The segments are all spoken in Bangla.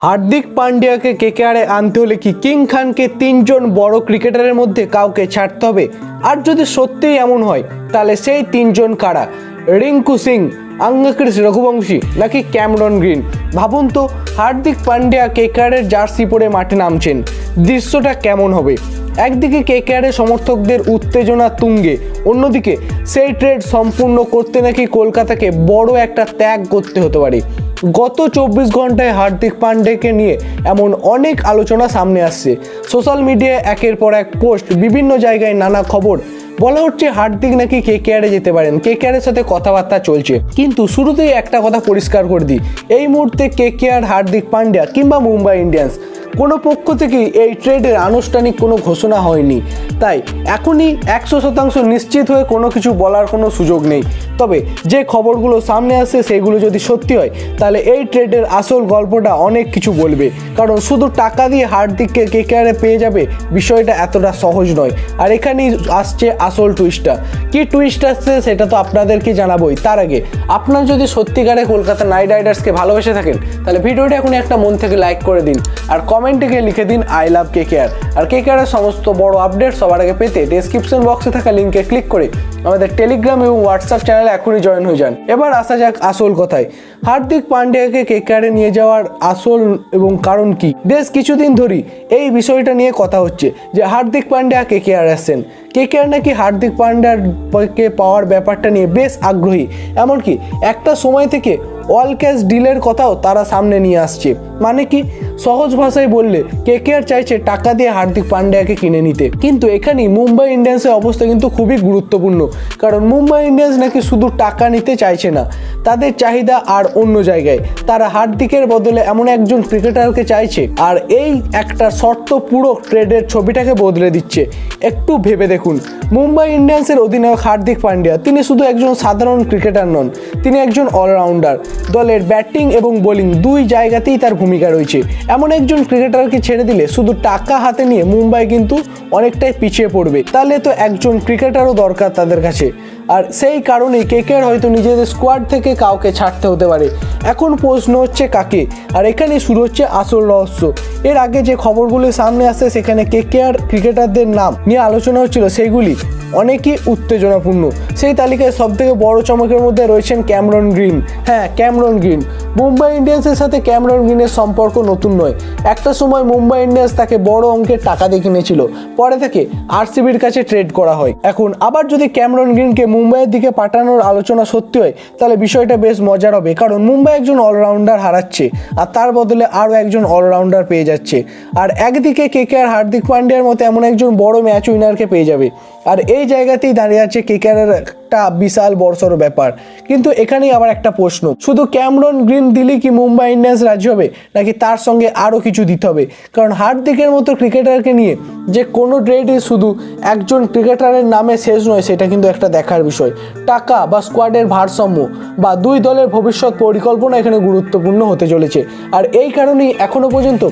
হার্দিক পান্ডিয়াকে কেকেআরে আনতে হলে কি কিং খানকে তিনজন বড় ক্রিকেটারের মধ্যে কাউকে ছাড়তে হবে? আর যদি সত্যিই এমন হয় তাহলে সেই তিনজন কারা? রিঙ্কু সিং, আঙ্গাক্রিস রঘুবংশী নাকি ক্যামেরন গ্রিন? ভাবুন তো, হার্দিক পান্ডিয়া কেকেআরের জার্সি পরে মাঠে নামছেন, দৃশ্যটা কেমন হবে? একদিকে কেকেআরের সমর্থকদের উত্তেজনা তুঙ্গে, অন্যদিকে সেই ট্রেড সম্পূর্ণ করতে নাকি কলকাতাকে বড় একটা ত্যাগ করতে হতে পারে। গত 24 ঘন্টায় হার্দিক পান্ডিয়াকে নিয়ে এমন অনেক আলোচনা সামনে আসছে। সোশ্যাল মিডিয়ায় একের পর এক পোস্ট, বিভিন্ন জায়গায় নানা খবর। বলা হচ্ছে হার্দিক নাকি কেকেআরে যেতে পারেন, কেকেআরের সাথে কথাবার্তা চলছে। কিন্তু শুরুতেই একটা কথা পরিষ্কার করে দিই, এই মুহূর্তে কেকেআর, হার্দিক পান্ডিয়া কিংবা মুম্বাই ইন্ডিয়ান্স কোনো পক্ষ থেকেই এই ট্রেডের আনুষ্ঠানিক কোনো ঘোষণা হয়নি। তাই এখনই 100% নিশ্চিত হয়ে কোনো কিছু বলার কোনো সুযোগ নেই। তবে যে খবরগুলো সামনে আসছে সেগুলো যদি সত্যি হয় তাহলে এই ট্রেডের আসল গল্পটা অনেক কিছু বলবে। কারণ শুধু টাকা দিয়ে হার্দিককে কেকেআরে পেয়ে যাবে, বিষয়টা এতটা সহজ নয়। আর এখানেই আসছে আসল টুইস্টটা। কি টুইস্ট আসছে সেটা তো আপনাদেরকে জানাবোই। তার আগে আপনার যদি সত্যিকারে কলকাতা নাইট রাইডার্সকে ভালোবেসে থাকেন তাহলে ভিডিওটা এখনই একটা মন থেকে লাইক করে দিন, আর কমেন্টে গিয়ে লিখে দিন আই লাভ কেকেআর। আর কেকেআরের সমস্ত বড় আপডেট সবার আগে পেতে ডেসক্রিপশন বক্সে থাকা লিঙ্কে ক্লিক করে আমাদের টেলিগ্রাম এবং হোয়াটসঅ্যাপ চ্যানেলে এখনই জয়েন হয়ে যান। এবার আসা যাক আসল কথায়। হার্দিক পান্ডিয়াকে কেকেআরে নিয়ে যাওয়ার আসল এবং কারণ কি? বেশ কিছুদিন ধরেই এই বিষয়টা নিয়ে কথা হচ্ছে যে হার্দিক পান্ডিয়া কেকেআর আসছেন। কেকেআর নাকি হার্দিক পান্ডিয়াকে পাওয়ার ব্যাপারটা নিয়ে বেশ আগ্রহী, এমনকি একটা সময় থেকে অল ক্যাশ ডিলের কথাও তারা সামনে নিয়ে আসছে। মানে কি, সহজ ভাষায় বললে কেকেআর চাইছে টাকা দিয়ে হার্দিক পান্ডিয়াকে কিনে নিতে। কিন্তু এখানেই মুম্বাই ইন্ডিয়ান্সের অবস্থা কিন্তু খুবই গুরুত্বপূর্ণ, কারণ মুম্বাই ইন্ডিয়ান্স নাকি শুধু টাকা নিতে চাইছে না, তাদের চাহিদা আর অন্য জায়গায়। তারা হার্দিকের বদলে এমন একজন ক্রিকেটারকে চাইছে, আর এই একটা শর্ত পুরো ট্রেডের ছবিটাকে বদলে দিচ্ছে। একটু ভেবে দেখুন, মুম্বাই ইন্ডিয়ান্সের অধিনায়ক হার্দিক পান্ডিয়া, তিনি শুধু একজন সাধারণ ক্রিকেটার নন, তিনি একজন অলরাউন্ডার। দলের ব্যাটিং এবং বোলিং দুই জায়গাতেই তার ভূমিকা রয়েছে। এমন একজন ক্রিকেটারকে ছেড়ে দিলে শুধু টাকা হাতে নিয়ে মুম্বাই কিন্তু অনেকটাই পিছিয়ে পড়বে। তাহলে তো একজন ক্রিকেটারও দরকার তাদের কাছে। আর সেই কারণেই কেকেআর হয়তো নিজেদের স্কোয়াড থেকে কাউকে ছাড়তে হতে পারে। এখন প্রশ্ন হচ্ছে কাকে? আর এখানে শুরু হচ্ছে আসল রহস্য। এর আগে যে খবরগুলি সামনে আসছে সেখানে কেকেআর ক্রিকেটারদের নাম নিয়ে আলোচনা হচ্ছিল, সেইগুলি অনেকই উত্তেজনাপূর্ণ। সেই তালিকায় সবথেকে বড় চমকের মধ্যে রয়েছেন ক্যামেরন গ্রিন। হ্যাঁ, ক্যামেরন গ্রিন। মুম্বাই ইন্ডিয়ান্সের সাথে ক্যামেরন গ্রিনের সম্পর্ক নতুন নয়। একটা সময় মুম্বাই ইন্ডিয়ান্স তাকে বড় অঙ্কের টাকা দিয়ে কিনেছিল, পরে থেকে আরসিবির কাছে ট্রেড করা হয়। এখন আবার যদি ক্যামেরন গ্রিনকে মুম্বাইয়ের দিকে পাঠানোর আলোচনা সত্যি হয় তাহলে বিষয়টা বেশ মজার হবে, কারণ মুম্বাই একজন অলরাউন্ডার হারাচ্ছে আর তার বদলে আরও একজন অলরাউন্ডার পেয়ে যাচ্ছে। আর একদিকে কেকেআর হার্দিক পান্ডিয়ার মতো এমন একজন বড় ম্যাচ উইনারকে পেয়ে যাবে। আর এই জায়গাতেই দাঁড়িয়ে আছে কেকেআরের একটা বিশাল বড়সড় ব্যাপার। কিন্তু এখানেই আবার একটা প্রশ্ন, শুধু ক্যামেরন গ্রিন দিলেই কি মুম্বাই ইন্ডিয়ান্স রাজি হবে, নাকি তার সঙ্গে আরও কিছু দিতে হবে? কারণ হার্দিকের মতো ক্রিকেটারকে নিয়ে যে কোনো ট্রেডই শুধু একজন ক্রিকেটারের নামে শেষ নয়, সেটা কিন্তু একটা দেখার বিষয়। টাকা বা স্কোয়াডের ভারসাম্য বা দুই দলের ভবিষ্যৎ পরিকল্পনা এখানে গুরুত্বপূর্ণ হতে চলেছে। আর এই কারণেই এখনো পর্যন্ত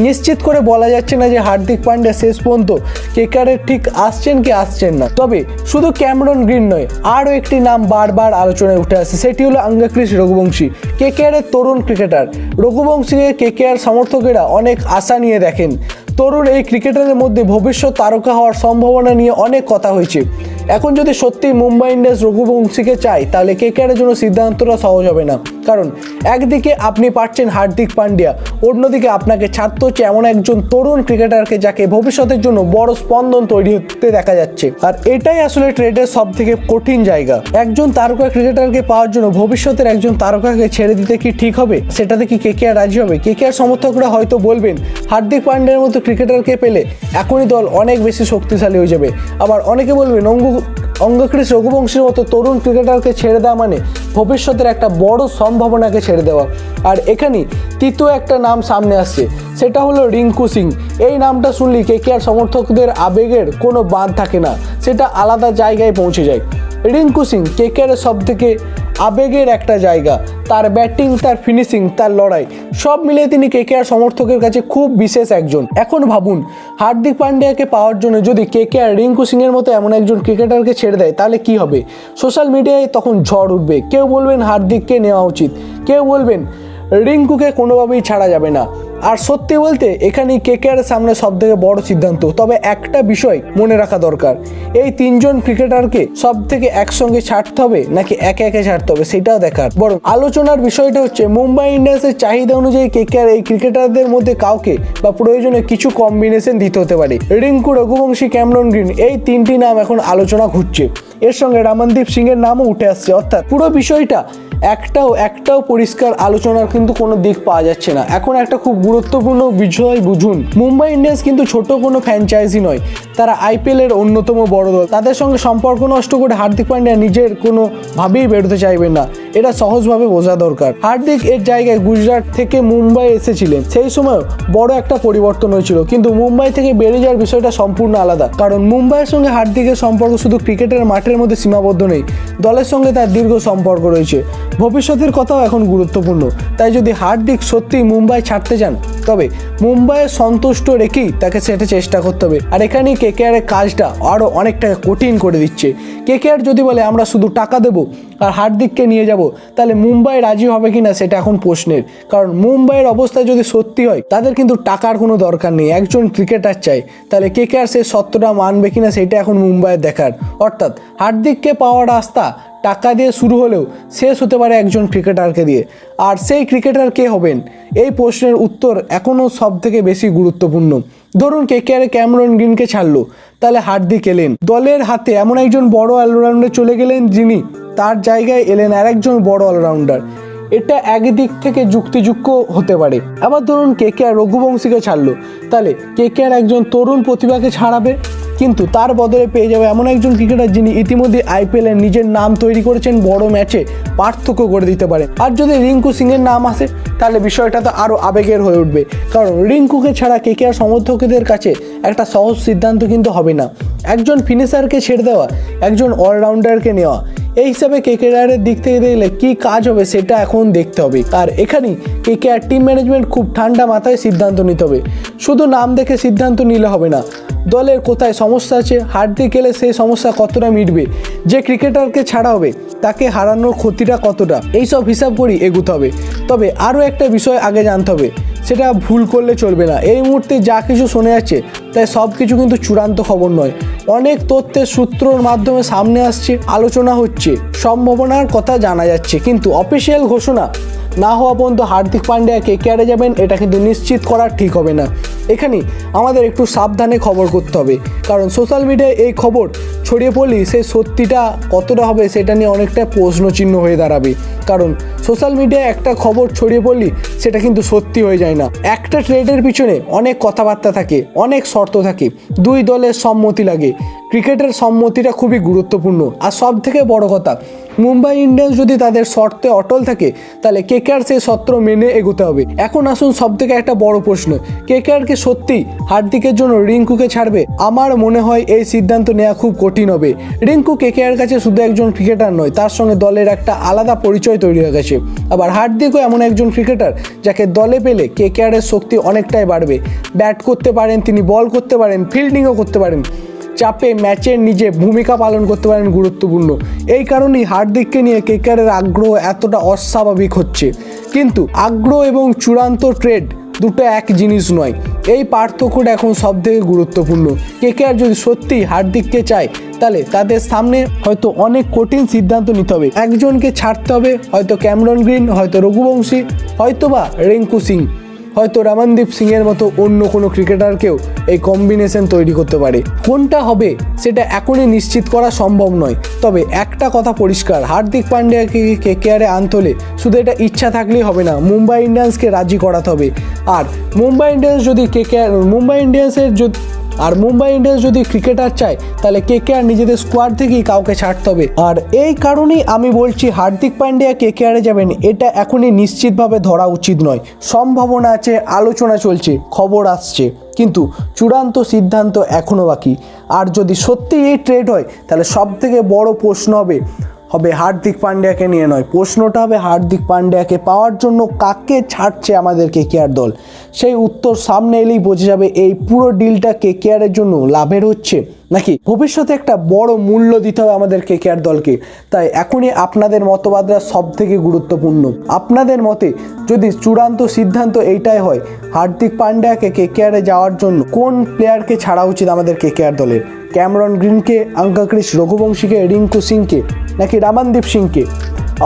নিশ্চিত করে বলা যাচ্ছে না যে হার্দিক পান্ডিয়া শেষ পর্যন্ত কেকেআরে ঠিক আসছেন কি আসছেন না। তবে শুধু ক্যামেরন গ্রিন নয়, আরও একটি নাম বারবার আলোচনায় উঠে আসছে, সেটি হলো আঙ্গাক্রিস রঘুবংশী, কেকেআরের তরুণ ক্রিকেটার। রঘুবংশীকে কেকেআর সমর্থকেরা অনেক আশা নিয়ে দেখেন। তরুণ এই ক্রিকেটারের মধ্যে ভবিষ্যৎ তারকা হওয়ার সম্ভাবনা নিয়ে অনেক কথা হয়েছে। এখন যদি সত্যি মুম্বাই ইন্ডিয়ান্স রঘুবংশীকে চায় তাহলে কেকেআরের জন্য সিদ্ধান্তটা সহজ হবে না। কারণ একদিকে আপনি পাচ্ছেন হার্দিক পান্ডিয়া, অন্যদিকে আপনাকে ছাড়তে হচ্ছে এমন একজন তরুণ ক্রিকেটারকে যাকে ভবিষ্যতের জন্য বড় স্পন্দন তৈরি হতে দেখা যাচ্ছে। আর এটাই আসলে ট্রেডের সব থেকে কঠিন জায়গা। একজন তারকা ক্রিকেটারকে পাওয়ার জন্য ভবিষ্যতের একজন তারকাকে ছেড়ে দিতে কি ঠিক হবে? সেটাতে কি কেকেআর রাজি হবে? কেকেআর সমর্থকরা হয়তো বলবেন হার্দিক পান্ডিয়ার মতো ক্রিকেটারকে পেলে এখনই দল অনেক বেশি শক্তিশালী হয়ে যাবে। আবার অনেকে বলবেন আঙ্গাক্রিস রঘুবংশীর মতো তরুণ ক্রিকেটারকে ছেড়ে দেওয়া মানে ভবিষ্যতের একটা বড় সম্ভাবনাকে ছেড়ে দেওয়া। আর এখানেই তৃতীয় একটা নাম সামনে আসছে, সেটা হলো রিঙ্কু সিং। এই নামটা শুনলেই কেকেআর সমর্থকদের আবেগের কোনো বাঁধ থাকে না, সেটা আলাদা জায়গায় পৌঁছে যায়। রিঙ্কু সিং কেকেআরের সব থেকে আবেগের একটা জায়গা। তার ব্যাটিং, তার ফিনিশিং, তার লড়াই সব মিলিয়ে তিনি কেকেআর সমর্থকের কাছে খুব বিশেষ একজন। এখন ভাবুন, হার্দিক পান্ডিয়াকে পাওয়ার জন্য যদি কেকেআর রিঙ্কু সিংয়ের মতো এমন একজন ক্রিকেটারকে ছেড়ে দেয় তাহলে কি হবে? সোশ্যাল মিডিয়ায় তখন ঝড় উঠবে। কেউ বলবেন হার্দিককে নেওয়া উচিত, কেউ বলবেন রিঙ্কুকে কোনোভাবেই ছাড়া যাবে না। আর সত্যি বলতে এখানে কেকেআরের সামনে সব থেকে বড় সিদ্ধান্ত। তবে একটা বিষয় মনে রাখা দরকার, এই তিনজন ক্রিকেটারকে সব থেকে একসঙ্গে ছাড়তে হবে নাকি একে একে ছাড়তে হবে সেটাও দেখার। বরং আলোচনার বিষয়টা হচ্ছে মুম্বাই ইন্ডিয়ান্সের চাহিদা অনুযায়ী কেকেআর এই ক্রিকেটারদের মধ্যে কাউকে বা প্রয়োজনে কিছু কম্বিনেশন দিতে হতে পারে। রিঙ্কু, রঘুবংশী, ক্যামেরন গ্রিন, এই তিনটি নাম এখন আলোচনা ঘুরছে। এর সঙ্গে রমনদীপ সিং এর নামও উঠে আসছে। অর্থাৎ পুরো বিষয়টা একটাও পরিষ্কার আলোচনার কিন্তু কোনো দিক পাওয়া যাচ্ছে না। এখন একটা খুব গুরুত্বপূর্ণ বিষয় বুঝুন, মুম্বাই ইন্ডিয়ান্স কিন্তু ছোট কোনো ফ্র্যাঞ্চাইজি নয়, তারা আইপিএল এর অন্যতম বড় দল। তাদের সঙ্গে সম্পর্ক নষ্ট করে হার্দিক পান্ডিয়া নিজের কোনোভাবেই বেরোতে চাইবেন না, এটা সহজভাবে বোঝা দরকার। হার্দিক এর জায়গায় গুজরাট থেকে মুম্বাই এসেছিলেন, সেই সময় বড় একটা পরিবর্তন হয়েছিল, কিন্তু মুম্বাই থেকে বেরিয়ে যাওয়ার বিষয়টা সম্পূর্ণ আলাদা। কারণ মুম্বাইয়ের সঙ্গে হার্দিকের সম্পর্ক শুধু ক্রিকেটের মাঠের মধ্যে সীমাবদ্ধ নেই, দলের সঙ্গে তার দীর্ঘ সম্পর্ক রয়েছে। ভবিষ্যতের কথাও এখন গুরুত্বপূর্ণ। তাই যদি হার্দিক সত্যিই মুম্বাই ছাড়তে চান তবে মুম্বাইয়ে সন্তুষ্ট রেখেই তাকে সেটা চেষ্টা করতে হবে। আর এখানেই কেকেআরের কাজটা আরও অনেকটা কঠিন করে দিচ্ছে। কেকেআর যদি বলে আমরা শুধু টাকা দেবো আর হার্দিককে নিয়ে যাব, তাহলে মুম্বাই রাজি হবে কিনা সেটা এখন প্রশ্নের। কারণ মুম্বাইয়ের অবস্থা যদি সত্যি হয় তাদের কিন্তু টাকার কোনো দরকার নেই, একজন ক্রিকেটার চাই। তাহলে কেকেআর সে সত্যটা মানবে কিনা সেটা এখন মুম্বাইয়ের দেখার। অর্থাৎ হার্দিককে পাওয়ার রাস্তা টাকা দিয়ে শুরু হলেও শেষ হতে পারে একজন ক্রিকেটারকে দিয়ে। আর সেই ক্রিকেটার কে হবেন, এই প্রশ্নের উত্তর এখনও সব থেকে বেশি গুরুত্বপূর্ণ। ধরুন কেকেআর ক্যামেরন গ্রিনকে ছাড়লো, তাহলে হার্দিক এলেন, দলের হাতে এমন একজন বড় অলরাউন্ডার চলে গেলেন যিনি তার জায়গায় এলেন আর একজন বড় অলরাউন্ডার। এটা একদিক থেকে যুক্তিযুক্ত হতে পারে। আবার ধরুন কেকেআর রঘুবংশীকে ছাড়লো, তাহলে কেকেআর একজন তরুণ প্রতিভাকে ছাড়াবে, কিন্তু তার বদলে পেয়ে যাবে এমন একজন ক্রিকেটার যিনি ইতিমধ্যে আইপিএলে নিজের নাম তৈরি করেছেন, বড় ম্যাচে পার্থক্য করে দিতে পারে। আর যদি রিঙ্কু সিংয়ের নাম আসে তাহলে বিষয়টা তো আরও আবেগের হয়ে উঠবে, কারণ রিঙ্কুকে ছাড়া কেকেআর সমর্থকদের কাছে একটা সহজ সিদ্ধান্ত কিন্তু হবে না। একজন ফিনিশারকে ছেড়ে দেওয়া, একজন অলরাউন্ডারকে নেওয়া, এই হিসাবে কেকেআরের দিক থেকে দেখলে কী কাজ হবে সেটা এখন দেখতে হবে। আর এখানেই কেকেআর টিম ম্যানেজমেন্ট খুব ঠান্ডা মাথায় সিদ্ধান্ত নিতে হবে। শুধু নাম দেখে সিদ্ধান্ত নিলে হবে না, দলের কোথায় সমস্যা আছে, হার্দিক এলে সেই সমস্যা কতটা মিটবে, যে ক্রিকেটারকে ছাড়া হবে তাকে হারানোর ক্ষতিটা কতটা, এইসব হিসাব করেই এগোতে হবে। তবে আরও একটা বিষয় আগে জানতে হবে, সেটা ভুল করলে চলবে না। এই মুহূর্তে যা কিছু শোনা যাচ্ছে তাই সব কিছু কিন্তু চূড়ান্ত খবর নয়, অনেক তথ্যের সূত্রর মাধ্যমে সামনে আসছে, আলোচনা হচ্ছে, সম্ভাবনার কথা জানা যাচ্ছে, কিন্তু অফিসিয়াল ঘোষণা না হওয়া পর্যন্ত হার্দিক পান্ডিয়া কেকেআরে যাবেন এটা কিন্তু নিশ্চিত করা ঠিক হবে না। এখানে আমাদের একটু সাবধানে খবর করতে হবে, কারণ সোশ্যাল মিডিয়ায় এই খবর ছড়িয়ে পড়লেই সেই সত্যিটা কতটা হবে সেটা নিয়ে অনেকটা প্রশ্নচিহ্ন হয়ে দাঁড়াবে। কারণ সোশ্যাল মিডিয়ায় একটা খবর ছড়িয়ে পড়লেই সেটা কিন্তু সত্যি হয়ে যায় না। একটা ট্রেডের পিছনে অনেক কথাবার্তা থাকে, অনেক শর্ত থাকে, দুই দলের সম্মতি লাগে। ক্রিকেটের সম্মতিটা খুবই গুরুত্বপূর্ণ। আর সব থেকে বড় কথা, মুম্বাই ইন্ডিয়ান্স যদি তাদের শর্তে অটল থাকে তাহলে কেকেআর সেই শর্ত মেনে এগোতে হবে। এখন আসুন সব থেকে একটা বড় প্রশ্ন, কেকেআর কি সত্যি হার্দিকের জন্য রিঙ্কুকে ছাড়বে? আমার মনে হয় এই সিদ্ধান্ত নেওয়া খুব কঠিন হবে। রিঙ্কু কেকেআর কাছে শুধু একজন ক্রিকেটার নয়, তার সঙ্গে দলের একটা আলাদা পরিচয় তৈরি হয়ে গেছে। আবার হার্দিকও এমন একজন ক্রিকেটার যাকে দলে পেলে কেকেআরের শক্তি অনেকটাই বাড়বে। ব্যাট করতে পারেন তিনি, বল করতে পারেন, ফিল্ডিংও করতে পারেন, চাপে ম্যাচের নিজে ভূমিকা পালন করতে পারেন গুরুত্বপূর্ণ। এই কারণেই হার্দিককে নিয়ে কেকেআরের আগ্রহ এতটা অস্বাভাবিক হচ্ছে। কিন্তু আগ্রহ এবং চূড়ান্ত ট্রেড দুটো এক জিনিস নয়, এই পার্থক্যটা এখন সব থেকে গুরুত্বপূর্ণ। কেকেআর যদি সত্যি হার্দিককে চায় তাহলে তাদের সামনে হয়তো অনেক কঠিন সিদ্ধান্ত নিতে হবে। একজনকে ছাড়তে হবে, হয়তো ক্যামেরন গ্রিন, হয়তো রঘুবংশী, হয়তো বা রিঙ্কু সিং, হয়তো রমনদীপ সিংয়ের মতো অন্য কোনো ক্রিকেটারকেও এই কম্বিনেশন তৈরি করতে পারে। কোনটা হবে সেটা এখনই নিশ্চিত করা সম্ভব নয়। তবে একটা কথা পরিষ্কার, হার্দিক পান্ডিয়াকে কেকেআরে আনতে হলে শুধু এটা ইচ্ছা থাকলেই হবে না, মুম্বাই ইন্ডিয়ান্সকে রাজি করাতে হবে। আর মুম্বাই ইন্ডিয়ান্স যদি ক্রিকেটার চায় তাহলে কেকেআর নিজেদের স্কোয়াড থেকেই কাউকে ছাড়তে হবে। আর এই কারণেই আমি বলছি হার্দিক পান্ডিয়া কেকেআরে যাবেন এটা এখনই নিশ্চিতভাবে ধরা উচিত নয়। সম্ভাবনা আছে, আলোচনা চলছে, খবর আসছে, কিন্তু চূড়ান্ত সিদ্ধান্ত এখনও বাকি। আর যদি সত্যি এই ট্রেড হয় তাহলে সব থেকে বড় প্রশ্ন হবে হবে হার্দিক পান্ডিয়াকে নিয়ে নয়, প্রশ্নটা হবে হার্দিক পান্ডিয়াকে পাওয়ার জন্য কাকে ছাড়ছে আমাদের কেকেআর দল। সেই উত্তর সামনে এলেই বোঝা যাবে এই পুরো ডিলটা কেকেআরের জন্য লাভের হচ্ছে নাকি ভবিষ্যতে একটা বড় মূল্য দিতে হবে আমাদের কেকেআর দলকে। তাই এখনই আপনাদের মতবাদরা সব থেকে গুরুত্বপূর্ণ। আপনাদের মতে যদি চূড়ান্ত সিদ্ধান্ত এইটাই হয় হার্দিক পান্ডিয়াকে কেকেআরে যাওয়ার জন্য কোন প্লেয়ারকে ছাড়া উচিত আমাদের কেকেআর দলের, ক্যামেরন গ্রিনকে, আঙ্কাক্রিস রঘুবংশীকে, রিঙ্কু সিংকে নাকি রামানদীপ সিংকে?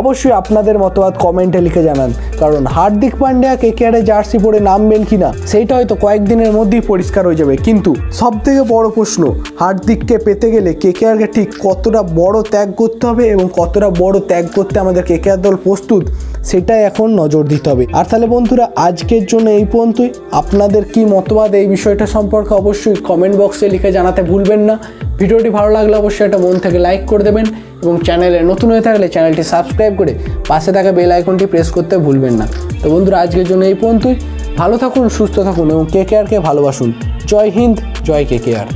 অবশ্যই আপনাদের মতবাদ কমেন্টে লিখে জানান, কারণ হার্দিক পান্ডিয়া কেকেআরে জার্সি পরে নামবেন কিনা সেইটা হয়তো কয়েকদিনের মধ্যেই পরিষ্কার হয়ে যাবে। কিন্তু সব থেকে বড় প্রশ্ন, হার্দিককে পেতে গেলে কেকেআরকে ঠিক কতটা বড় ত্যাগ করতে হবে এবং কতটা বড় ত্যাগ করতে আমাদের কেকেআর দল প্রস্তুত সেটাই এখন নজর দিতে হবে। আর তাহলে বন্ধুরা আজকের জন্য এই পর্যন্তই। আপনাদের কি মতবাদ এই বিষয়টা সম্পর্কে অবশ্যই কমেন্ট বক্সে লিখে জানাতে ভুলবেন না। ভিডিওটি ভালো লাগলে অবশ্যই একটা মন থেকে লাইক করে দেবেন এবং চ্যানেলে নতুন হয়ে থাকলে চ্যানেলটি সাবস্ক্রাইব করে পাশে থাকা বেল আইকনটি প্রেস করতে ভুলবেন না। তো বন্ধুরা আজকের জন্য এই পর্যন্তই। ভালো থাকুন, সুস্থ থাকুন এবং কেকেআরকে ভালোবাসুন। জয় হিন্দ, জয় কেকেআর।